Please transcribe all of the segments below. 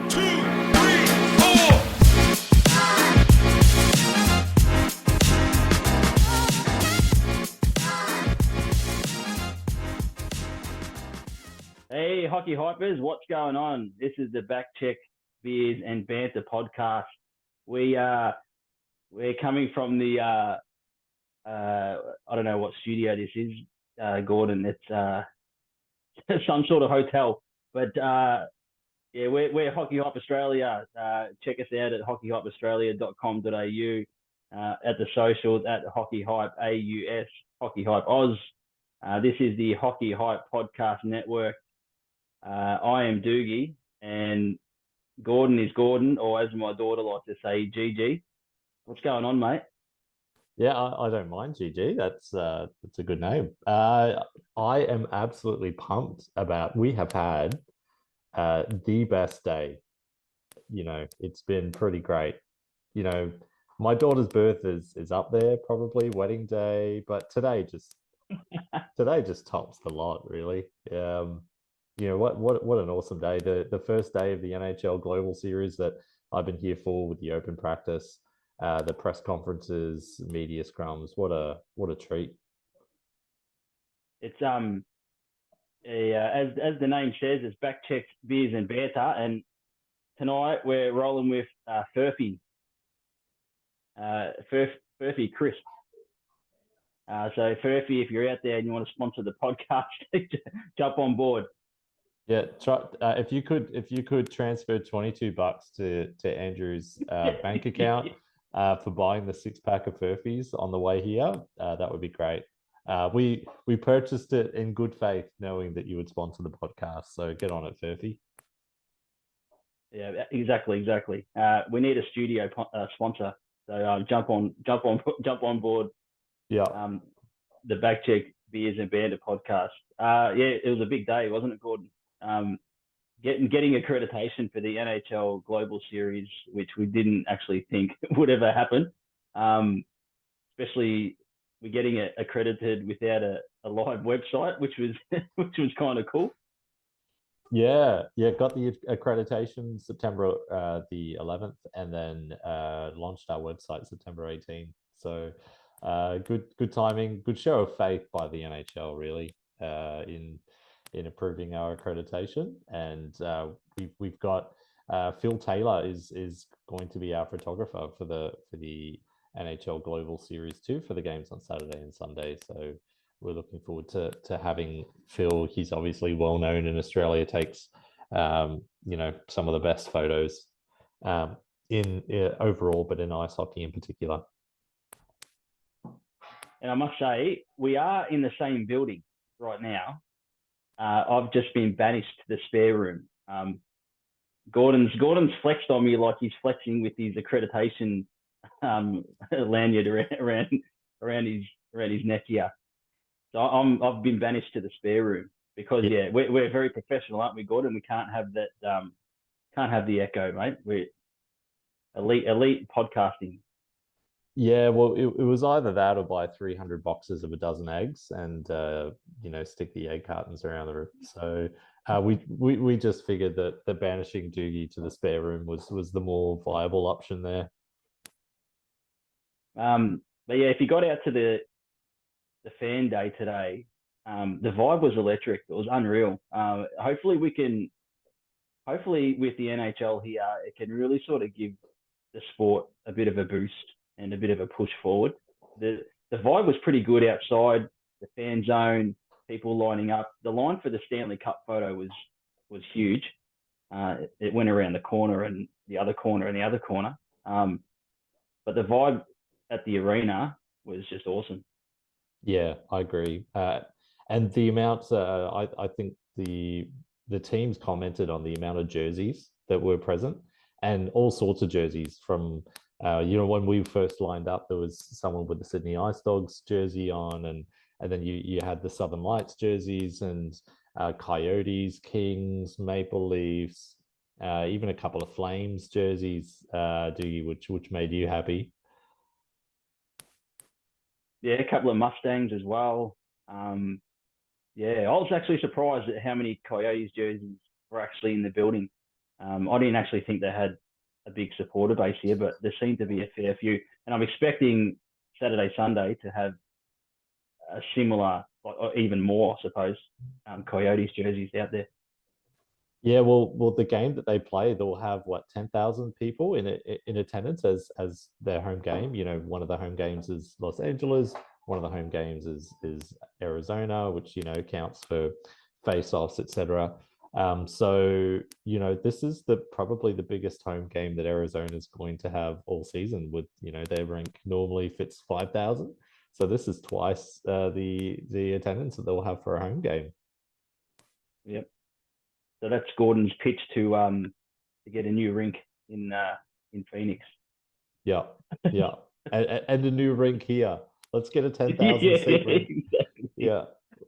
two, three, four. Hey, hockey hypers, what's going on? This is the Backcheck Beers and Banter podcast. We're coming from the I don't know what studio this is, Gordon. It's some sort of hotel, but yeah, we're Hockey Hype Australia. Check us out at hockeyhypeaustralia.com.au, at the socials at Hockey Hype AUS, Hockey Hype Oz. This is the Hockey Hype Podcast Network. I am Doogie, and Gordon is Gordon, or as my daughter likes to say, GG. What's going on, mate? Yeah, I don't mind, GG. That's a good name. I am absolutely pumped about. We have had the best day. It's been pretty great. My daughter's birth is up there, probably wedding day, but today just tops the lot, really. What an awesome day. The first day of the NHL Global Series that I've been here for, with the open practice, the press conferences, media scrums. What a treat. It's as the name says, it's Backchecks, Beers and Banter, and tonight we're rolling with Furphy Crisp. So Furphy, if you're out there and you want to sponsor the podcast, jump on board. Yeah, if you could transfer $22 to Andrew's bank account for buying the 6-pack of Furfies on the way here, that would be great. We purchased it in good faith, knowing that you would sponsor the podcast. So get on it, Furfy. Yeah, exactly. We need a studio sponsor, so jump on board. Yeah. The Backcheck Beers and Banter podcast. Yeah, it was a big day, wasn't it, Gordon? Getting accreditation for the NHL Global Series, which we didn't actually think would ever happen. Especially we're getting it accredited without a live website, which was kind of cool. Yeah, got the accreditation September the 11th, and then launched our website September 18th. So good timing, good show of faith by the NHL, really, in approving our accreditation. And we've got Phil Taylor is going to be our photographer for the NHL Global Series 2 for the games on Saturday and Sunday. So we're looking forward to having Phil. He's obviously well known in Australia, takes some of the best photos in overall, but in ice hockey in particular. And I must say, we are in the same building right now. I've just been banished to the spare room. Gordon's flexed on me like he's flexing with his accreditation lanyard around his neck here. So I've been banished to the spare room because we're very professional, aren't we, Gordon? We can't have that can't have the echo, mate. We're elite podcasting. Yeah, well, it was either that or buy 300 boxes of a dozen eggs and stick the egg cartons around the room. So we just figured that the banishing Doogie to the spare room was the more viable option there. But yeah, if you got out to the fan day today, the vibe was electric. It was unreal. Hopefully with the NHL here, it can really sort of give the sport a bit of a boost and a bit of a push forward. The vibe was pretty good outside, the fan zone, people lining up. The line for the Stanley Cup photo was huge. It went around the corner and the other corner and the other corner. But the vibe at the arena was just awesome. Yeah, I agree. And the amounts, I think the teams commented on the amount of jerseys that were present, and all sorts of jerseys from, when we first lined up, there was someone with the Sydney Ice Dogs jersey on, and then you had the Southern Lights jerseys and Coyotes, Kings, Maple Leafs, even a couple of Flames jerseys, which made you happy. Yeah, a couple of Mustangs as well. Yeah, I was actually surprised at how many Coyotes jerseys were actually in the building. I didn't actually think they had a big supporter base here, but there seemed to be a fair few. And I'm expecting Saturday, Sunday to have a similar, or even more, I suppose, Coyotes jerseys out there. Yeah, well, the game that they play, they'll have what 10,000 people in attendance as their home game. You know, one of the home games is Los Angeles. One of the home games is Arizona, which counts for face-offs, etc. So this is probably the biggest home game that Arizona is going to have all season. With their rink normally fits 5,000, so this is twice the attendance that they'll have for a home game. Yep. So that's Gordon's pitch to get a new rink in Phoenix. Yeah, yeah, and a new rink here. Let's get a 10,000 yeah, seat rink. exactly. Yeah,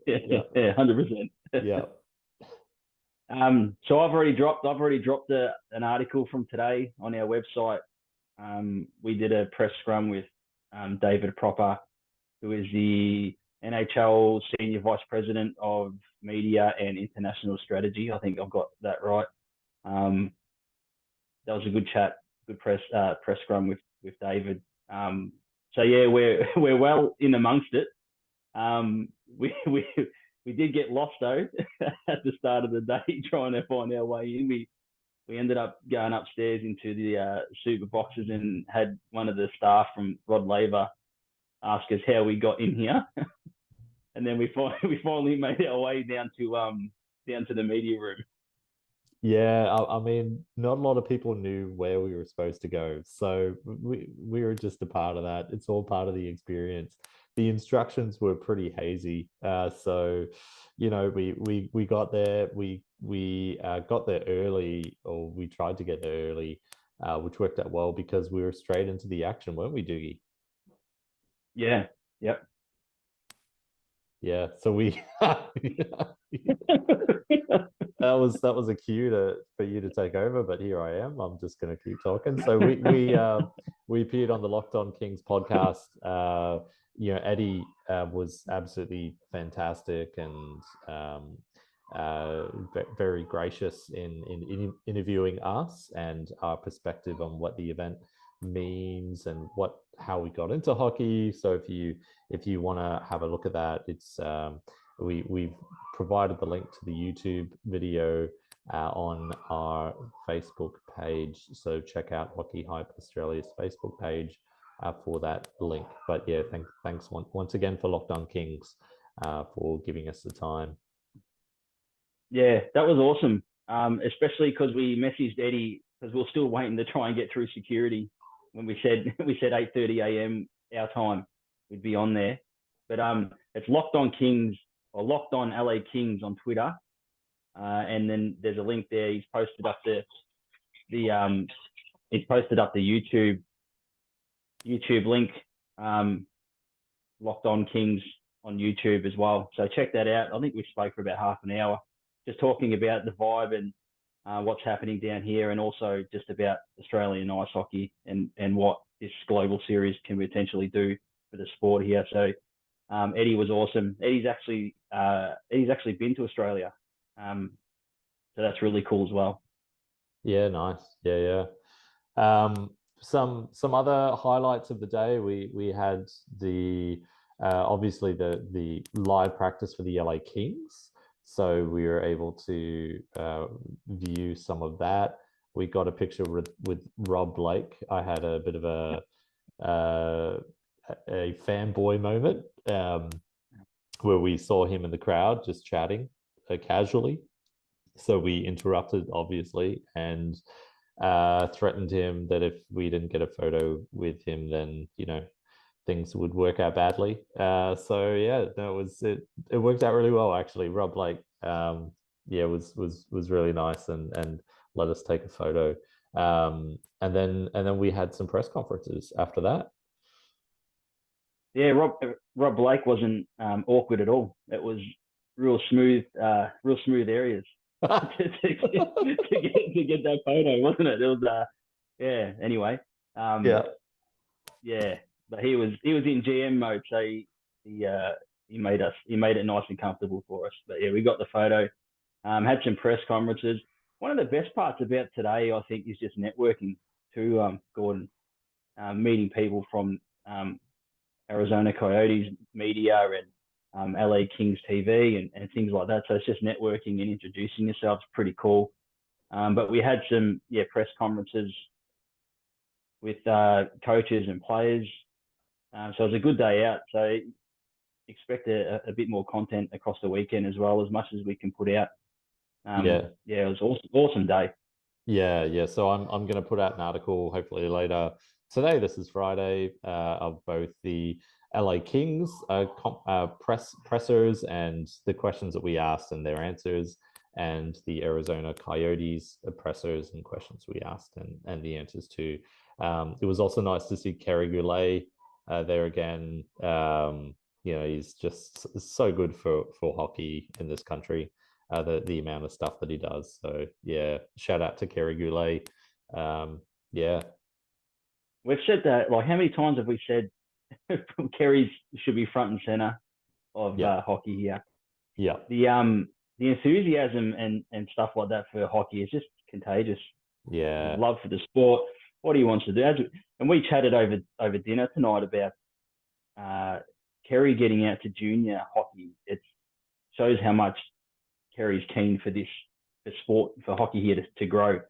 yeah, 100%. yeah. So I've already dropped an article from today on our website. We did a press scrum with David Proper, who is the NHL Senior Vice President of Media and International Strategy. I think I've got that right. That was a good chat, good press scrum with David. So yeah, we're well in amongst it. We did get lost though at the start of the day trying to find our way in. We ended up going upstairs into the super boxes and had one of the staff from Rod Laver ask us how we got in here, and then we finally made our way down to the media room. Yeah, I mean, not a lot of people knew where we were supposed to go, so we were just a part of that. It's all part of the experience. The instructions were pretty hazy, so we got there. We got there early, or we tried to get there early, which worked out well because we were straight into the action, weren't we, Doogie? Yeah. Yep. Yeah. So we. That was a cue for you to take over, but here I am. I'm just going to keep talking. So we appeared on the Locked On Kings podcast. Eddie was absolutely fantastic and very gracious in interviewing us and our perspective on what the event means and how we got into hockey. So if you want to have a look at that, it's we've provided the link to the YouTube video on our Facebook page. So check out Hockey Hype Australia's Facebook page for that link. But yeah, thanks once again for Locked On Kings for giving us the time. Yeah, that was awesome. Especially because we messaged Eddie because we were still waiting to try and get through security when we said 8:30 a.m. our time we'd be on there. But it's Locked On Kings or Locked On LA Kings on Twitter, and then there's a link there. He's posted up the YouTube link, Locked On Kings on YouTube as well. So check that out. I think we spoke for about half an hour, just talking about the vibe and what's happening down here, and also just about Australian ice hockey and what this global series can potentially do for the sport here. So Eddie was awesome. Eddie's actually been to Australia, so that's really cool as well. Yeah, nice. Yeah. Some other highlights of the day. We had the obviously the live practice for the LA Kings. So we were able to view some of that. We got a picture with Rob Blake. I had a bit of a fanboy moment where we saw him in the crowd just chatting casually. So we interrupted, obviously, and threatened him that if we didn't get a photo with him, then things would work out badly. So yeah, that was it. It worked out really well, actually. Rob Blake, was really nice and let us take a photo. And then we had some press conferences after that. Yeah, Rob Blake wasn't awkward at all. It was real smooth areas to get that photo, wasn't it? It was yeah. Anyway, yeah. But he was in GM mode, so he made it nice and comfortable for us. But yeah, we got the photo. Had some press conferences. one of the best parts about today, I think, is just networking too, Gordon. Meeting people from Arizona Coyotes media and LA Kings TV and things like that. So it's just networking and introducing yourselves. Pretty cool. But we had some press conferences with coaches and players. So it was a good day out. So expect a bit more content across the weekend as well, as much as we can put out. Yeah. Yeah, it was awesome day. Yeah. So I'm going to put out an article hopefully later today. This is Friday of both the LA Kings pressers and the questions that we asked and their answers, and the Arizona Coyotes pressers and questions we asked and the answers to. It was also nice to see Kerry Goulet there again. He's just so good for hockey in this country. The amount of stuff that he does. So yeah, shout out to Kerry Goulet. Yeah. We've said that, like, how many times have we said Kerry's should be front and center of hockey here? Yeah. The enthusiasm and stuff like that for hockey is just contagious. Yeah. His love for the sport, what he wants to do. And we chatted over dinner tonight about Kerry getting out to junior hockey. It shows how much Kerry's keen for sport, for hockey here to grow.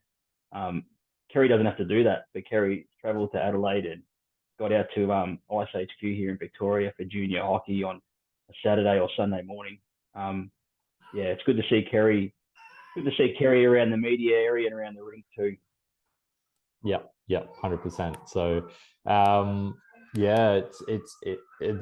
Kerry doesn't have to do that, but Kerry travelled to Adelaide and got out to Ice HQ here in Victoria for junior hockey on a Saturday or Sunday morning. It's good to see Kerry. Good to see Kerry around the media area and around the rink too. Yeah, 100%. So,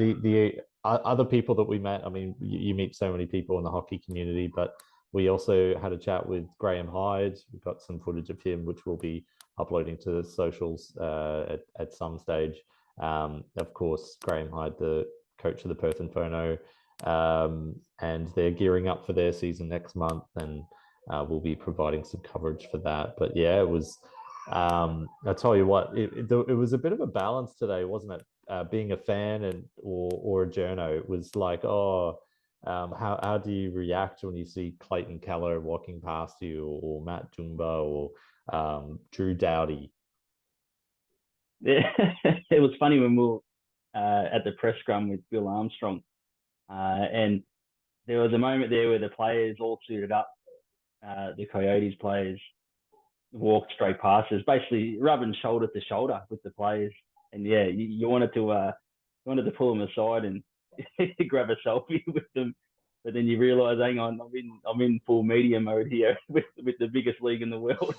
the other people that we met. I mean, you meet so many people in the hockey community, but we also had a chat with Graham Hyde. We've got some footage of him, which we'll be uploading to the socials at some stage. Of course, Graham Hyde, the coach of the Perth Inferno, and they're gearing up for their season next month, and we'll be providing some coverage for that. But yeah, it was. I'll tell you what, it was a bit of a balance today, wasn't it? Being a fan or a journo, it was like, how do you react when you see Clayton Keller walking past you, or Matt Jumba, or Drew Doughty? Yeah, it was funny when we were at the press scrum with Bill Armstrong, and there was a moment there where the players all suited up, the Coyotes players walked straight past us, basically rubbing shoulder to shoulder with the players. And yeah, you wanted to pull them aside and grab a selfie with them, but then you realise, hang on, I'm in full media mode here with the biggest league in the world.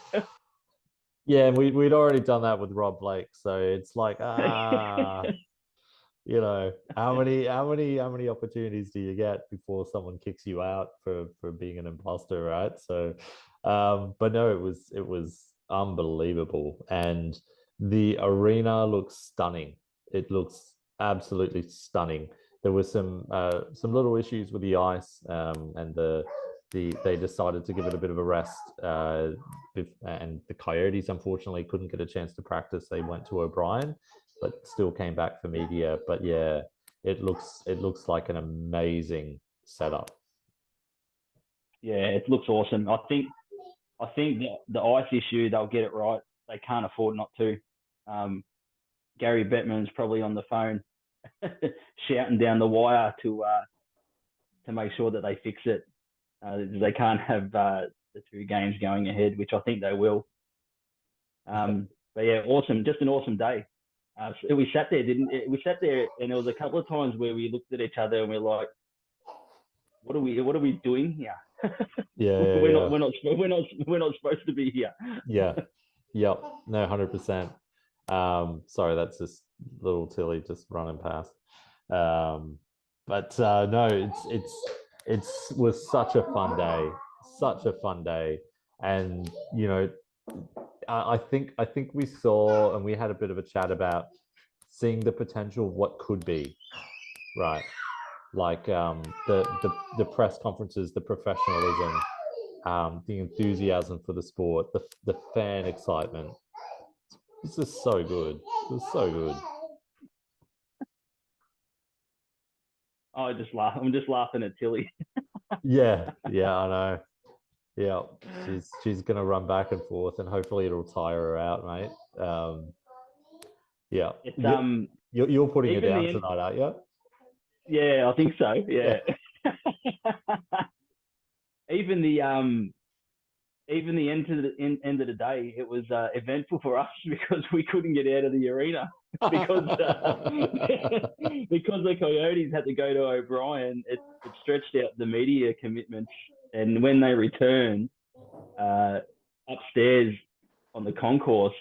Yeah, and we'd already done that with Rob Blake, so it's like how many opportunities do you get before someone kicks you out for being an imposter, right? So but no, it was unbelievable, and the arena looks stunning. It looks absolutely stunning. There were some little issues with the ice, and they decided to give it a bit of a rest, and the Coyotes unfortunately couldn't get a chance to practice. They went to O'Brien, but still came back for media. But yeah, it looks like an amazing setup. Yeah, it looks awesome. I think the ice issue, they'll get it right. They can't afford not to. Gary Bettman's probably on the phone shouting down the wire to make sure that they fix it. They can't have the 2 games going ahead, which I think they will. But yeah, awesome. Just an awesome day. We sat there, we sat there, and there was a couple of times where we looked at each other and we're like, what are we doing here? We're not supposed to be here. Yeah. Yep. No, 100%. Sorry, that's just little Tilly just running past. But no, it was such a fun day, and I think we saw, and we had a bit of a chat about seeing the potential of what could be, right? Like the press conferences, the professionalism, the enthusiasm for the sport, the fan excitement. It's just so good. It was so good. I just laugh. I'm just laughing at Tilly. Yeah, I know. Yeah, she's gonna run back and forth, and hopefully it'll tire her out, mate. Yeah, It's you're putting her even down the end. tonight, aren't you? Yeah, I think so. Yeah. Yeah. even the end of the day, it was eventful for us because we couldn't get out of the arena because because the Coyotes had to go to O'Brien. It stretched out the media commitments, and when they returned uh, upstairs on the concourse,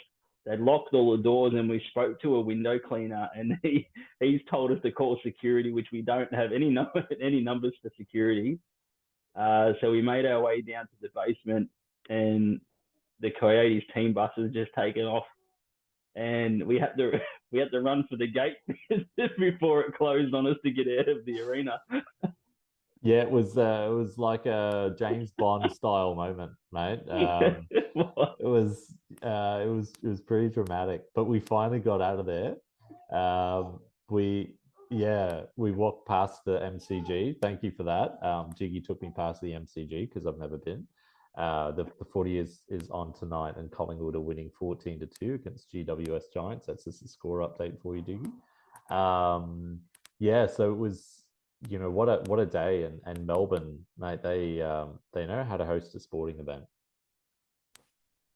they locked all the doors, and we spoke to a window cleaner, and he's told us to call security, which we don't have any numbers for security. So we made our way down to the basement, and the Coyotes team bus was just taken off, and we had to we had to run for the gate before it closed on us to get out of the arena. Yeah, it was like a James Bond style moment, mate. It was pretty dramatic, but we finally got out of there. We we walked past the MCG. Thank you for that. Jiggy took me past the MCG because I've never been. The footy is on tonight, and Collingwood are winning 14-2 against GWS Giants. That's just a score update for you, Jiggy. So it was, what a day, and Melbourne, mate, they know how to host a sporting event.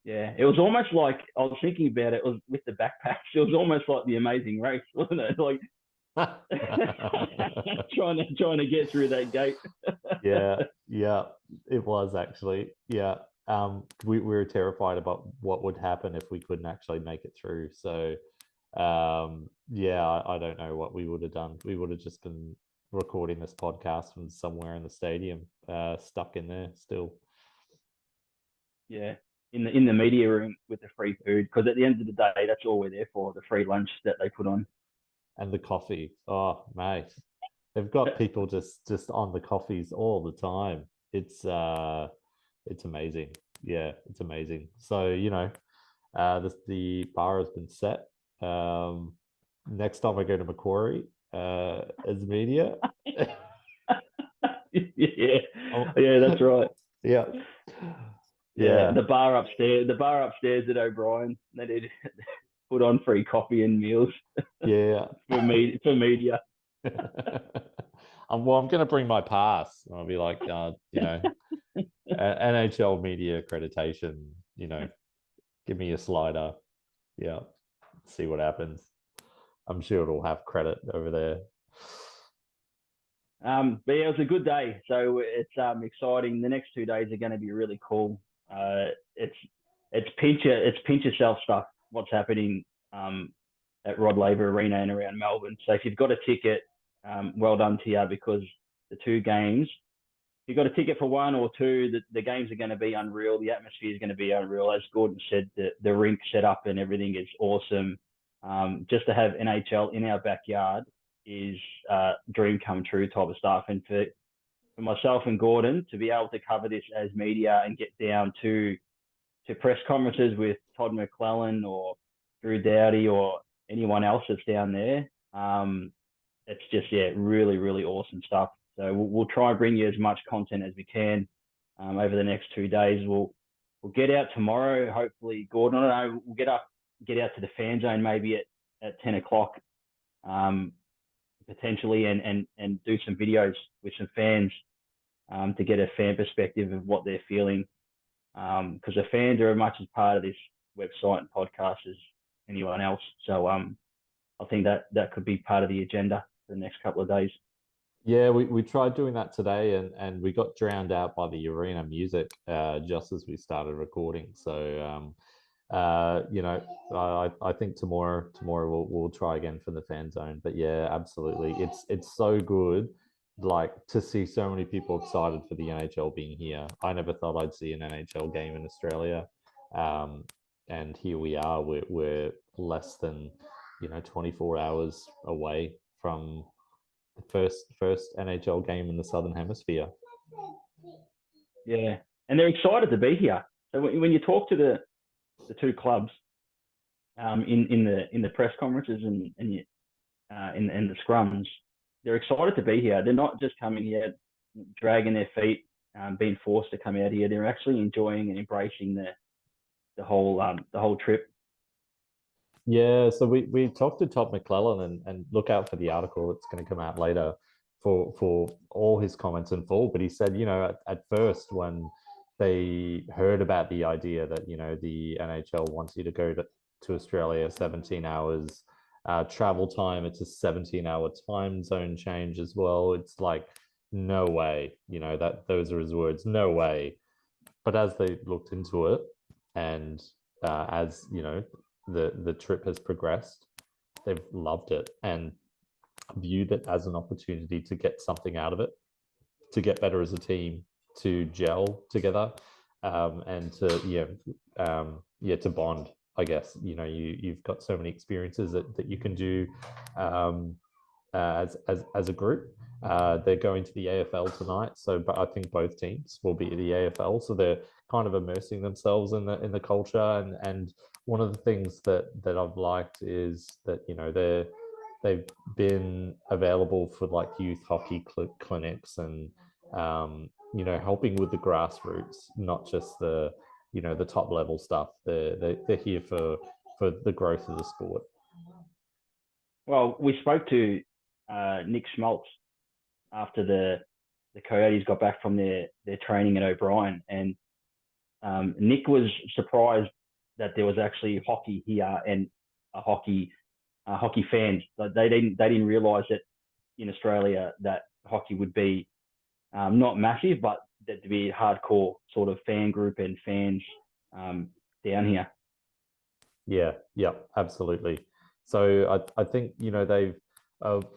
Yeah, it was almost like I was thinking about it. It was with the backpacks. It was almost like the Amazing Race, wasn't it? Like trying to get through that gate. yeah, it was actually. Yeah, we were terrified about what would happen if we couldn't actually make it through. So, I don't know what we would have done. We would have just been recording this podcast from somewhere in the stadium, stuck in there still. Yeah, in the media room with the free food, because at the end of the day, that's all we're there for, the free lunch that they put on. And the coffee. Oh, mate. They've got people just on the coffees all the time. It's amazing. Yeah, it's amazing. So, the bar has been set. Next time I go to Macquarie, as media. Yeah, that's right. Yeah. Yeah, the bar upstairs at O'Brien, they did put on free coffee and meals. Yeah. for media. I'm going to bring my pass. I'll be like, NHL media accreditation, give me a slider. Yeah. See what happens. I'm sure it'll have credit over there. But yeah, it was a good day. So it's exciting. The next 2 days are going to be really cool. It's pinch yourself stuff. What's happening at Rod Laver Arena and around Melbourne. So if you've got a ticket, well done to you, because the two games, if you've got a ticket for one or two, the games are going to be unreal. The atmosphere is going to be unreal. As Gordon said, the rink set up and everything is awesome. Just to have NHL in our backyard is dream come true type of stuff. And for myself and Gordon to be able to cover this as media and get down to press conferences with Todd McClellan or Drew Dowdy or anyone else that's down there, it's just, really, really awesome stuff. So we'll try and bring you as much content as we can over the next 2 days. We'll get out tomorrow. Hopefully, Gordon, I don't know, we'll get out to the fan zone maybe at 10 o'clock, potentially, and do some videos with some fans to get a fan perspective of what they're feeling. Because the fans are as much as part of this website and podcast as anyone else. So I think that could be part of the agenda for the next couple of days. Yeah, we tried doing that today, and we got drowned out by the arena music just as we started recording. So, I think tomorrow we'll try again for the fan zone. But yeah, absolutely, it's so good, like, to see so many people excited for the NHL being here. I never thought I'd see an NHL game in Australia, and here we are. We're less than 24 hours away from the first NHL game in the Southern Hemisphere. Yeah, and they're excited to be here. So when you talk to the two clubs in the press conferences and in the scrums, they're excited to be here. They're not just coming here dragging their feet been forced to come out here. They're actually enjoying and embracing the whole trip. Yeah, so we talked to Todd McClellan and look out for the article. It's going to come out later for all his comments in full. But he said, at first when they heard about the idea that, the NHL wants you to go to Australia 17 hours travel time, it's a 17-hour time zone change as well. It's like, no way, that those are his words, no way. But as they looked into it and as, the trip has progressed, they've loved it and viewed it as an opportunity to get something out of it, to get better as a team, to gel together, and to bond. I guess you've got so many experiences that you can do as a group. They're going to the AFL tonight, but I think both teams will be at the AFL, so they're kind of immersing themselves in the culture. And one of the things that I've liked is that they've been available for like youth hockey clinics and helping with the grassroots, not just the top level stuff. They're here for the growth of the sport. Well, we spoke to Nick Schmaltz after the Coyotes got back from their training at O'Brien, and Nick was surprised that there was actually hockey here and hockey fans. They didn't realise that in Australia that hockey would be not massive, but that to be a hardcore sort of fan group and fans down here. Yeah, absolutely. So I think they've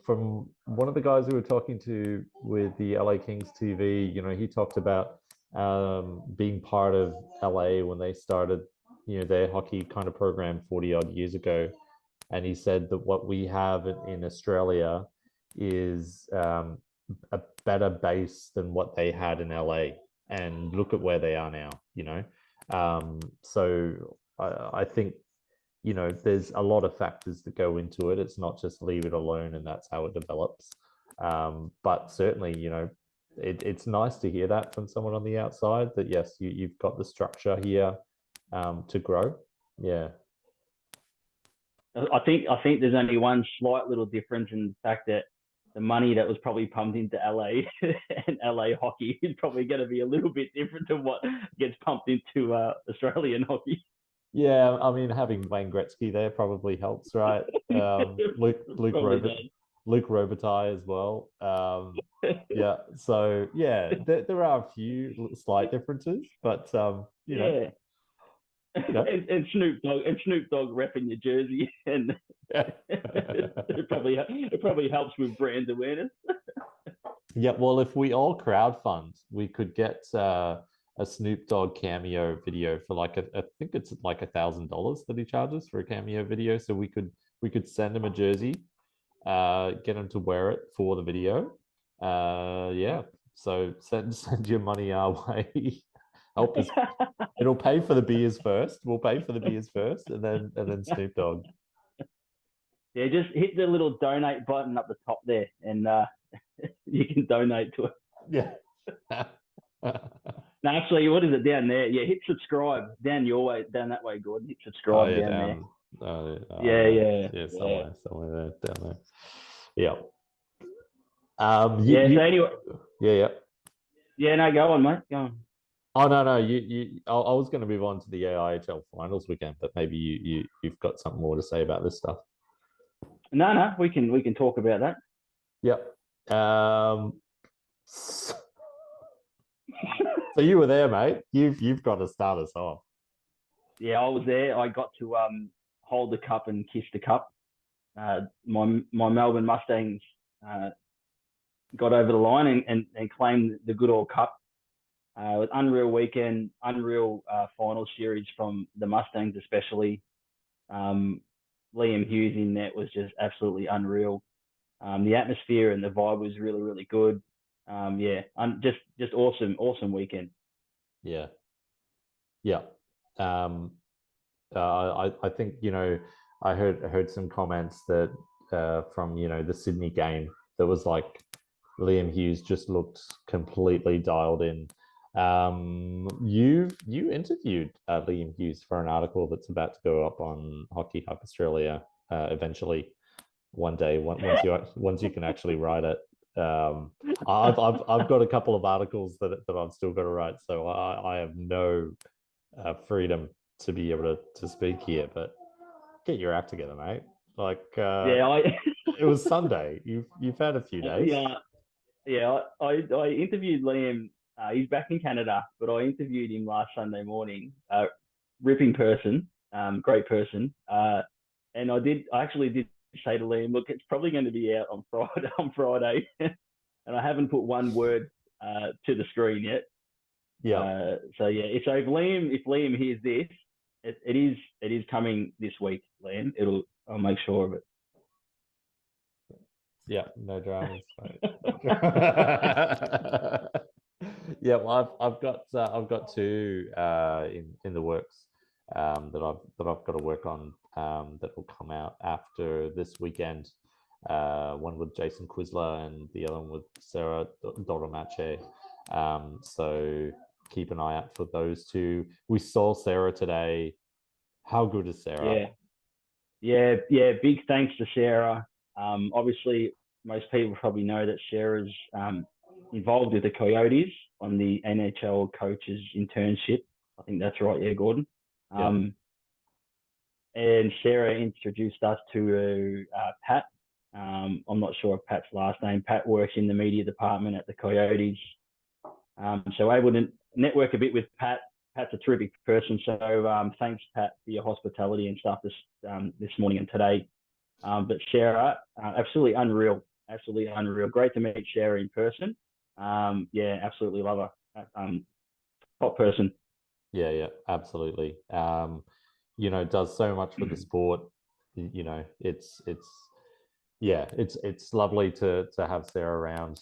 from one of the guys who were talking to with the LA Kings TV, he talked about being part of LA when they started their hockey kind of program 40 odd years ago, and he said that what we have in Australia is a better base than what they had in LA, and look at where they are now. So I think there's a lot of factors that go into it. It's not just leave it alone and that's how it develops. But certainly, it's nice to hear that from someone on the outside that yes, you've got the structure here to grow. Yeah. I think there's only one slight little difference in the fact that the money that was probably pumped into LA and LA hockey is probably going to be a little bit different to what gets pumped into Australian hockey. Yeah, I mean, having Wayne Gretzky there probably helps, right? Luke Robitaille as well. Yeah, so yeah, there are a few slight differences, but yeah. And Snoop Dogg repping your jersey, and it probably helps with brand awareness. Yeah, well, if we all crowdfund, we could get a Snoop Dogg cameo video for like I think it's like $1,000 that he charges for a cameo video. So we could send him a jersey, get him to wear it for the video. Yeah, so send your money our way. Help us. It'll pay for the beers first. We'll pay for the beers first, and then Snoop Dogg. Yeah, just hit the little donate button up the top there, and you can donate to it. Yeah. No, actually, what is it down there? Yeah, hit subscribe down your way, down that way, Gordon. Hit subscribe down there. Yeah, somewhere there, down there. Yeah. So anyway. Yeah. Yeah, no, go on, mate. Go on. Oh no. I was going to move on to the IHL finals weekend, but maybe you've got something more to say about this stuff. No, we can talk about that. Yep. So you were there, mate. You've got to start us off. Yeah, I was there. I got to hold the cup and kiss the cup. My Melbourne Mustangs got over the line and claimed the good old cup. With unreal weekend, unreal final series from the Mustangs, especially. Liam Hughes in net was just absolutely unreal. The atmosphere and the vibe was really, really good. Just awesome weekend. Yeah. I think I heard some comments that from the Sydney game that was like Liam Hughes just looked completely dialed in. You interviewed Liam Hughes for an article that's about to go up on Hockey Hub Australia eventually one day. Once you can actually write it. I've got a couple of articles that I've still got to write, so I have no freedom to be able to speak here. But get your act together, mate. Like Yeah, it was Sunday. You've had a few days. I interviewed Liam. He's back in Canada, but I interviewed him last Sunday morning. Ripping person, great person. And I actually did say to Liam, look, it's probably going to be out on Friday, and I haven't put one word to the screen yet. Yeah. So yeah, if Liam hears this, it is coming this week, Liam. I'll make sure of it. Yeah, no dramas. Yeah, well, I've got two in the works that I've got to work on that will come out after this weekend. One with Jason Quisler and the other one with Sarah Doromache. So keep an eye out for those two. We saw Sarah today. How good is Sarah? Yeah. Big thanks to Sarah. Obviously, most people probably know that Sarah's involved with the Coyotes on the NHL coaches internship. I think that's right, yeah, Gordon. And Sarah introduced us to Pat. I'm not sure of Pat's last name. Pat works in the media department at the Coyotes. So able to network a bit with Pat. Pat's a terrific person. So thanks, Pat, for your hospitality and stuff this morning and today. But Sarah, absolutely unreal. Great to meet Sarah in person. Yeah, absolutely love her. Top person. Yeah, absolutely. Does so much for the sport. It's lovely to have Sarah around.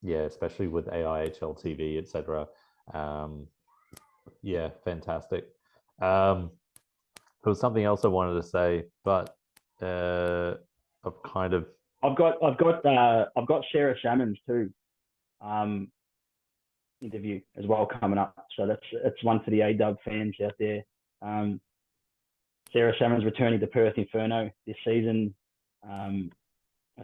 Especially with AIHL TV, etc. Fantastic. There was something else I wanted to say, but I've kind of I've got Sarah Salmon's too. Interview as well coming up. So that's one for the A-Dub fans out there. Sarah Salmon's returning to Perth Inferno this season. I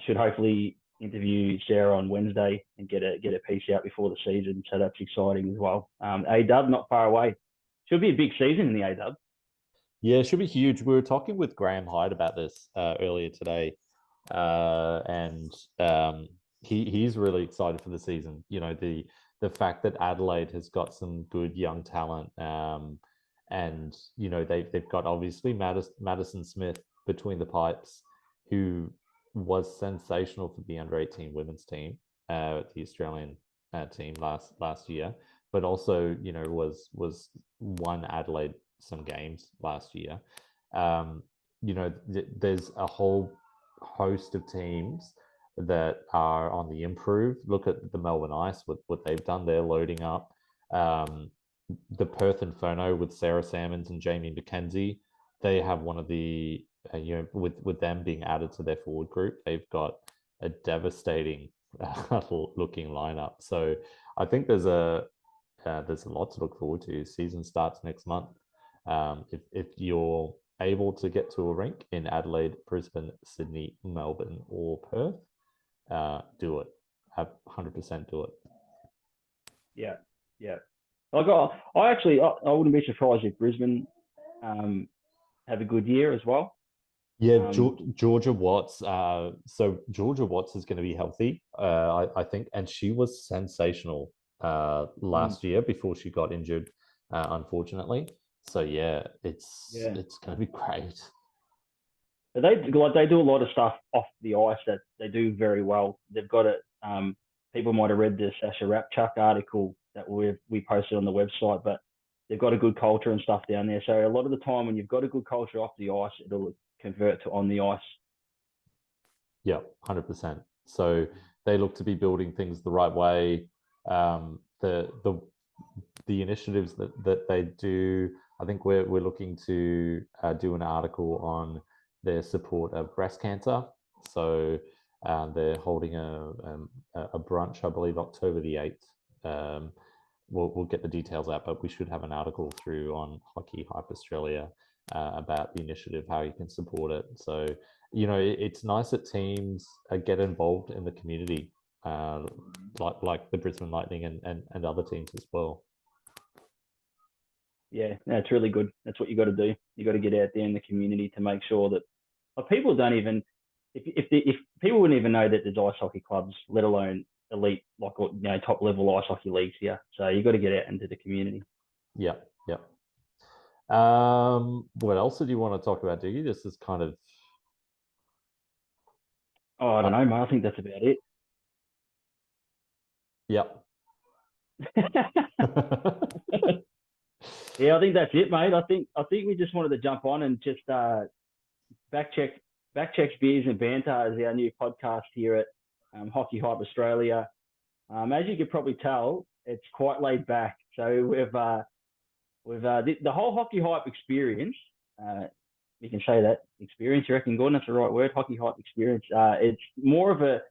should hopefully interview Sarah on Wednesday and get a piece out before the season. So that's exciting as well. A-Dub not far away. Should be a big season in the A-Dub. Yeah, it should be huge. We were talking with Graham Hyde about this earlier today, and he's really excited for the season. The fact that Adelaide has got some good young talent, and they've got obviously Madison Smith between the pipes, who was sensational for the under-18 women's team, the Australian team last year, but also was won Adelaide some games last year. There's a whole host of teams that are on the improve. Look at the Melbourne Ice with what they've done. They're loading up. The Perth Inferno with Sarah Salmons and Jamie McKenzie. They have one of the with them being added to their forward group, they've got a devastating looking lineup. So I think there's a lot to look forward to. Season starts next month. If you're able to get to a rink in Adelaide, Brisbane, Sydney, Melbourne, or Perth, do it. 100% do it. Yeah. I wouldn't be surprised if Brisbane have a good year as well. Yeah, Georgia Watts. So Georgia Watts is going to be healthy, I think, and she was sensational last year before she got injured, unfortunately. So it's going to be great. They do a lot of stuff off the ice that they do very well. They've got it. People might have read the Sasha Rapchuk article that we posted on the website, but they've got a good culture and stuff down there. So a lot of the time, when you've got a good culture off the ice, it'll convert to on the ice. Yeah, 100%. So they look to be building things the right way. The initiatives that they do, I think we're looking to do an article on their support of breast cancer. So they're holding a brunch, I believe, October the 8th, we'll get the details out, but we should have an article through on Hockey Hype Australia about the initiative, how you can support it. So, it's nice that teams get involved in the community, like the Brisbane Lightning and other teams as well. Yeah, that's really good. That's what you got to do. You got to get out there in the community to make sure that people don't even, if people wouldn't even know that there's ice hockey clubs, let alone elite, like top level ice hockey leagues here. So you got to get out into the community. Yeah. What else did you want to talk about, Diggy? This is kind of. Oh, I don't know, mate. I think that's about it. Yep. Yeah, I think that's it, mate. I think we just wanted to jump on and just Backchecks Beers and Banter is our new podcast here at Hockey Hype Australia. As you could probably tell, it's quite laid back. So we've the whole Hockey Hype experience. You can say that experience. You reckon, Gordon? That's the right word. Hockey Hype experience. It's we're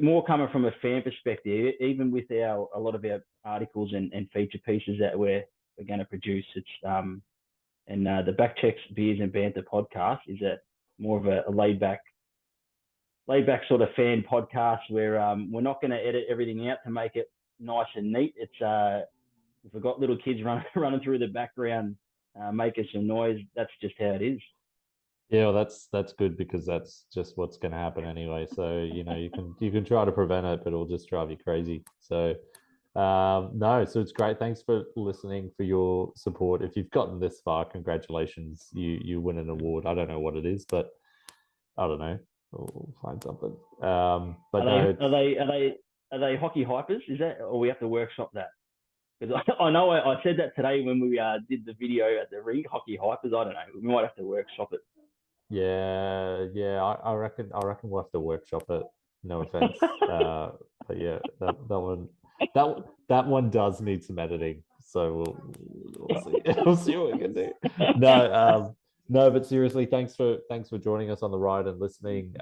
more coming from a fan perspective. Even with a lot of our articles and feature pieces that we're going to produce, it's and the Backchecks Beers and Banter podcast is more of a laid back sort of fan podcast where we're not going to edit everything out to make it nice and neat. It's if we've got little kids running through the background making some noise, that's just how it is. Yeah, well, that's good because that's just what's going to happen anyway. So you can try to prevent it, but it'll just drive you crazy. So no, so it's great. Thanks for listening, for your support. If you've gotten this far, congratulations. You win an award. I don't know what it is, but I don't know. We'll find something. But are they hockey hypers? Is that, or we have to workshop that? Because I know I said that today when we did the video at the ring, hockey hypers. I don't know. We might have to workshop it. Yeah. I reckon we'll have to workshop it. No offense, but yeah, that one does need some editing. So we'll see. We'll see what we can do. No, but seriously, thanks for joining us on the ride and listening.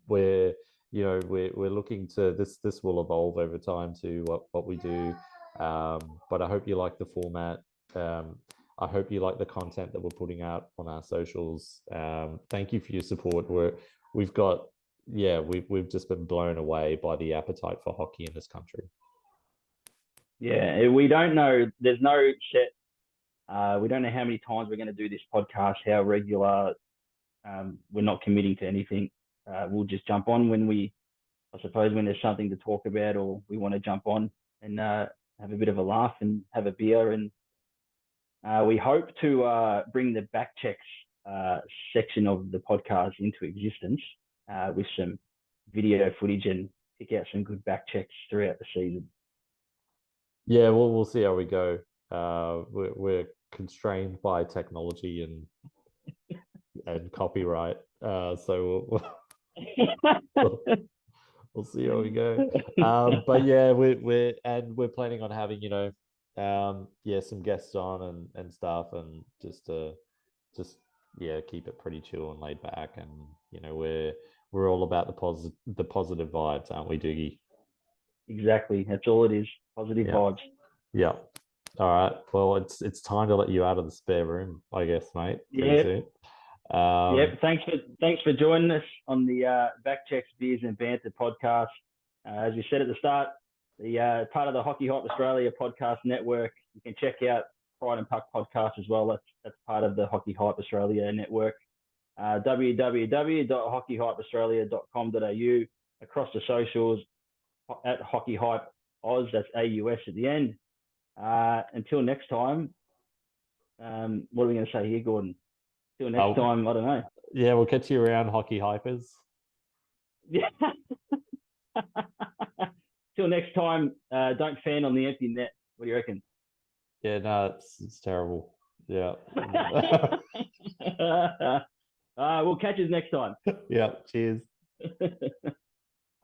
We're looking to this will evolve over time to what we do. But I hope you like the format. I hope you like the content that we're putting out on our socials. Thank you for your support. We've just been blown away by the appetite for hockey in this country. Yeah, we don't know. There's no set. We don't know how many times we're going to do this podcast, how regular. We're not committing to anything. We'll just jump on when there's something to talk about, or we want to jump on and have a bit of a laugh and have a beer. And we hope to bring the Backchecks section of the podcast into existence with some video footage and pick out some good backchecks throughout the season. Yeah, we'll see how we go. We're constrained by technology and copyright, so we'll see how we go. But yeah, we're planning on having some guests on and stuff, and just keep it pretty chill and laid back, and we're all about the positive vibes, aren't we, Doogie? Exactly, that's all it is. Positive vibes. Yeah. All right. Well, it's time to let you out of the spare room, I guess, mate. Yep. Thanks for joining us on the Backchecks Beers and Banter podcast. As we said at the start, the part of the Hockey Hype Australia podcast network. You can check out Pride and Puck podcast as well. That's part of the Hockey Hype Australia network. www.hockeyhypeaustralia.com.au, across the socials at Hockey Hype Oz. That's AUS at the end. Until next time, what are we going to say here, Gordon? Until next time, I don't know. Yeah, we'll catch you around, hockey hypers. Yeah. Till next time, don't fan on the empty net. What do you reckon? Yeah, no, it's terrible. Yeah. We'll catch you next time. Yeah, cheers.